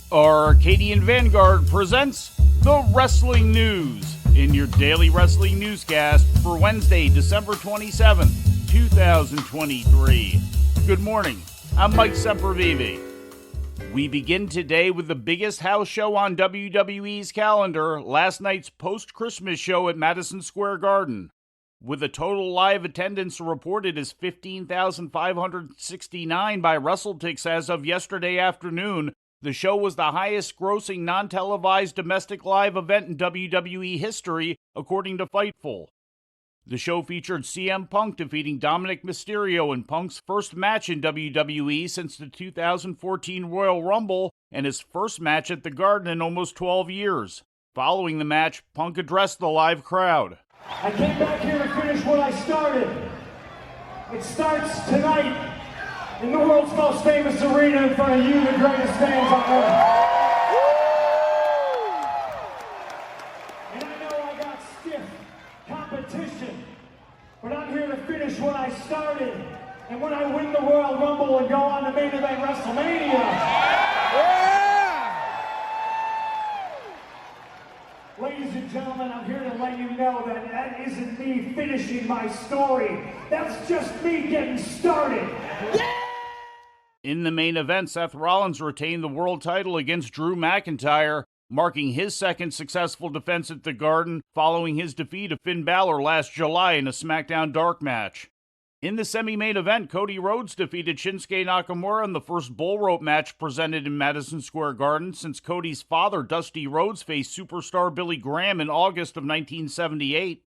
Arcadian Vanguard presents the Wrestling News in your daily wrestling newscast for Wednesday, December 27th, 2023. Good morning, I'm Mike Sempervive. We begin today with the biggest house show on WWE's calendar, last night's post-Christmas show at Madison Square Garden. With a total live attendance reported as 15,569 by WrestleTix as of yesterday afternoon, the show was the highest-grossing non-televised domestic live event in WWE history, according to Fightful. The show featured CM Punk defeating Dominic Mysterio in Punk's first match in WWE since the 2014 Royal Rumble and his first match at the Garden in almost 12 years. Following the match, Punk addressed the live crowd. I came back here to finish what I started. It starts tonight in the world's most famous arena in front of you, the greatest fans on earth. And I know I got stiff competition, but I'm here to finish what I started. And when I win the Royal Rumble and go on to main event WrestleMania, ladies and gentlemen, I'm here to let you know that that isn't me finishing my story. That's just me getting started. Yeah! In the main event, Seth Rollins retained the world title against Drew McIntyre, marking his second successful defense at the Garden following his defeat of Finn Balor last July in a SmackDown Dark match. In the semi-main event, Cody Rhodes defeated Shinsuke Nakamura in the first bull rope match presented in Madison Square Garden since Cody's father, Dusty Rhodes, faced superstar Billy Graham in August of 1978.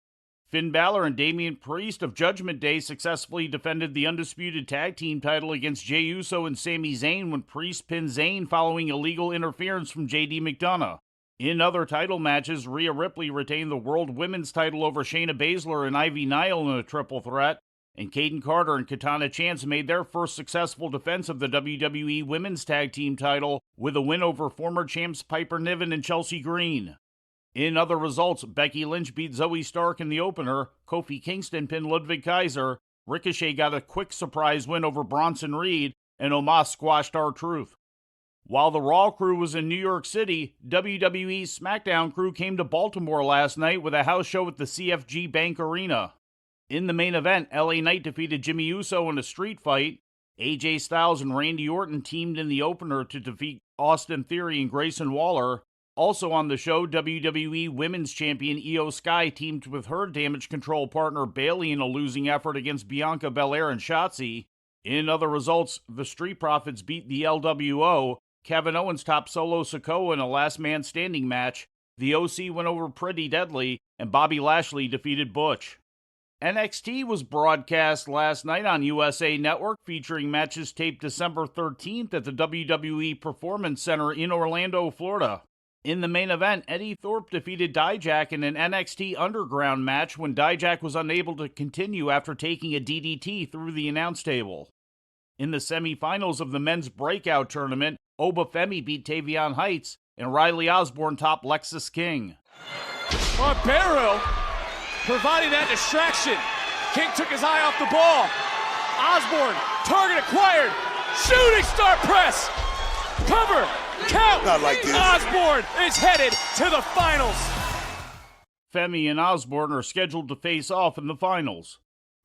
Finn Balor and Damian Priest of Judgment Day successfully defended the undisputed tag team title against Jey Uso and Sami Zayn when Priest pinned Zayn following illegal interference from J.D. McDonough. In other title matches, Rhea Ripley retained the World Women's title over Shayna Baszler and Ivy Nile in a triple threat, and Kaden Carter and Katana Chance made their first successful defense of the WWE Women's Tag Team title with a win over former champs Piper Niven and Chelsea Green. In other results, Becky Lynch beat Zoe Stark in the opener, Kofi Kingston pinned Ludwig Kaiser, Ricochet got a quick surprise win over Bronson Reed, and Omos squashed R-Truth. While the Raw crew was in New York City, WWE's Smackdown crew came to Baltimore last night with a house show at the CFG Bank Arena. In the main event, LA Knight defeated Jimmy Uso in a street fight. AJ Styles and Randy Orton teamed in the opener to defeat Austin Theory and Grayson Waller. Also on the show, WWE Women's Champion Io Sky teamed with her Damage Control partner Bayley in a losing effort against Bianca Belair and Shotzi. In other results, the Street Profits beat the LWO. Kevin Owens topped Solo Sikoa in a last man standing match. The OC went over Pretty Deadly, and Bobby Lashley defeated Butch. NXT was broadcast last night on USA Network, featuring matches taped December 13th at the WWE Performance Center in Orlando, Florida. In the main event, Eddie Thorpe defeated Dijak in an NXT Underground match when Dijak was unable to continue after taking a DDT through the announce table. In the semifinals of the men's breakout tournament, Obafemi beat Tavion Heights, and Riley Osborne topped Lexus King. Barrow providing that distraction. King took his eye off the ball. Osborne, target acquired. Shooting star press. Cover. Count. Not like this. Osborne is headed to the finals. Femi and Osborne are scheduled to face off in the finals.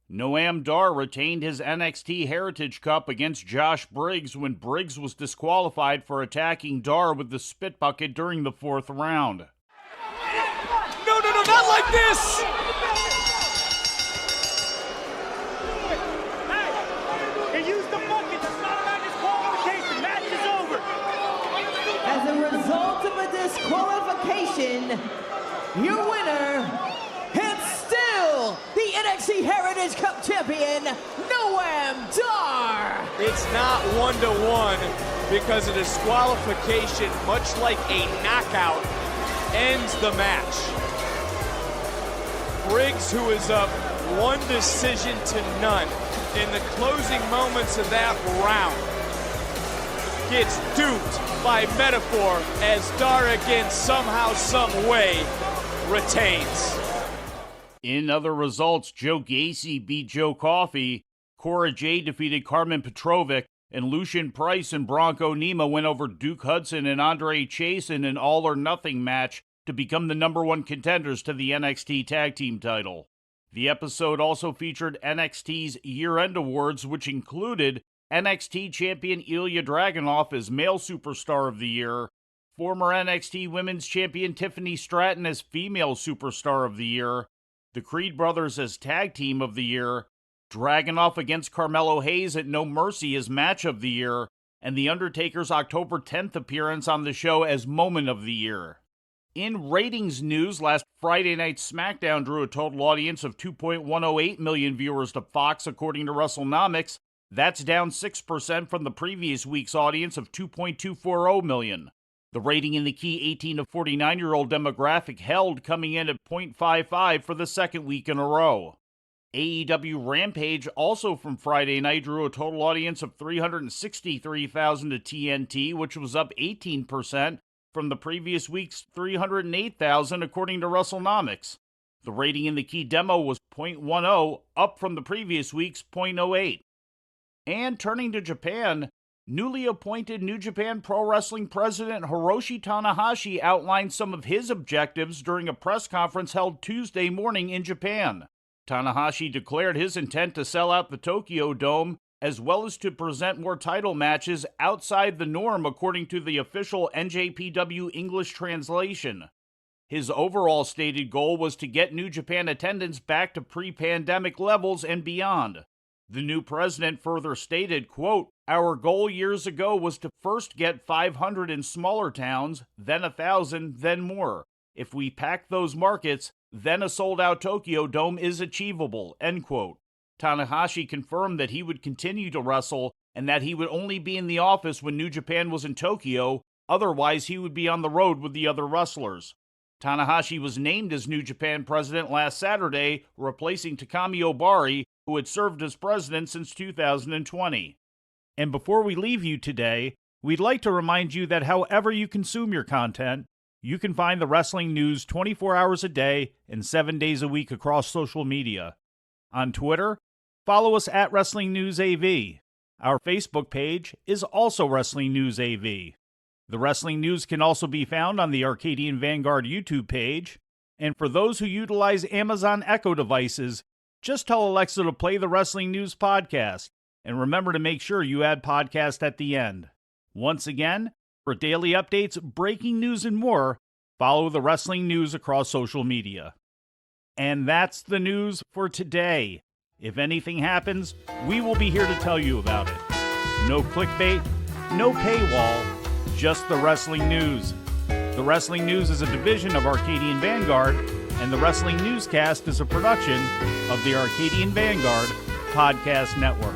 Noam Dar retained his NXT Heritage Cup against Josh Briggs when Briggs was disqualified for attacking Dar with the spit bucket during the fourth round. No, not like this! He used the bucket. That's not about disqualification. Match is over. As a result of a disqualification, your winner, and still the NXT Heritage Cup champion, Noam Dar. It's not 1-1 because a disqualification, much like a knockout, ends the match. Briggs, who is up 1 decision to none in the closing moments of that round, gets duped by metaphor as Dar again somehow, some way retains. In other results, Joe Gacy beat Joe Coffey, Cora Jade defeated Carmen Petrovic, and Lucian Price and Bronco Nima went over Duke Hudson and Andre Chase in an all-or-nothing match to become the number one contenders to the NXT Tag Team title. The episode also featured NXT's year-end awards, which included NXT champion Ilya Dragunov as Male Superstar of the Year, former NXT Women's Champion Tiffany Stratton as Female Superstar of the Year, the Creed Brothers as Tag Team of the Year, Dragunov against Carmelo Hayes at No Mercy as Match of the Year, and The Undertaker's October 10th appearance on the show as Moment of the Year. In ratings news, last Friday night's SmackDown drew a total audience of 2.108 million viewers to Fox, according to WrestleNomics. That's down 6% from the previous week's audience of 2.240 million. The rating in the key 18 to 49-year-old demographic held, coming in at 0.55 for the second week in a row. AEW Rampage, also from Friday night, drew a total audience of 363,000 to TNT, which was up 18% from the previous week's 308,000, according to WrestleNomics. The rating in the key demo was 0.10, up from the previous week's 0.08. And turning to Japan, newly appointed New Japan Pro Wrestling President Hiroshi Tanahashi outlined some of his objectives during a press conference held Tuesday morning in Japan. Tanahashi declared his intent to sell out the Tokyo Dome, as well as to present more title matches outside the norm, according to the official NJPW English translation. His overall stated goal was to get New Japan attendance back to pre-pandemic levels and beyond. The new president further stated, quote, "Our goal years ago was to first get 500 in smaller towns, then 1,000, then more. If we pack those markets, then a sold-out Tokyo Dome is achievable," end quote. Tanahashi confirmed that he would continue to wrestle and that he would only be in the office when New Japan was in Tokyo, otherwise he would be on the road with the other wrestlers. Tanahashi was named as New Japan president last Saturday, replacing Takami Obari, who had served as president since 2020. And before we leave you today, we'd like to remind you that however you consume your content, you can find the wrestling news 24 hours a day and 7 days a week across social media. On Twitter, follow us at Wrestling News AV. Our Facebook page is also Wrestling News AV. The Wrestling News can also be found on the Arcadian Vanguard YouTube page. And for those who utilize Amazon Echo devices, just tell Alexa to play the Wrestling News podcast. And remember to make sure you add podcast at the end. Once again, for daily updates, breaking news, and more, follow the Wrestling News across social media. And that's the news for today. If anything happens, we will be here to tell you about it. No clickbait, no paywall, just the Wrestling News. The Wrestling News is a division of Arcadian Vanguard, and the Wrestling Newscast is a production of the Arcadian Vanguard Podcast Network.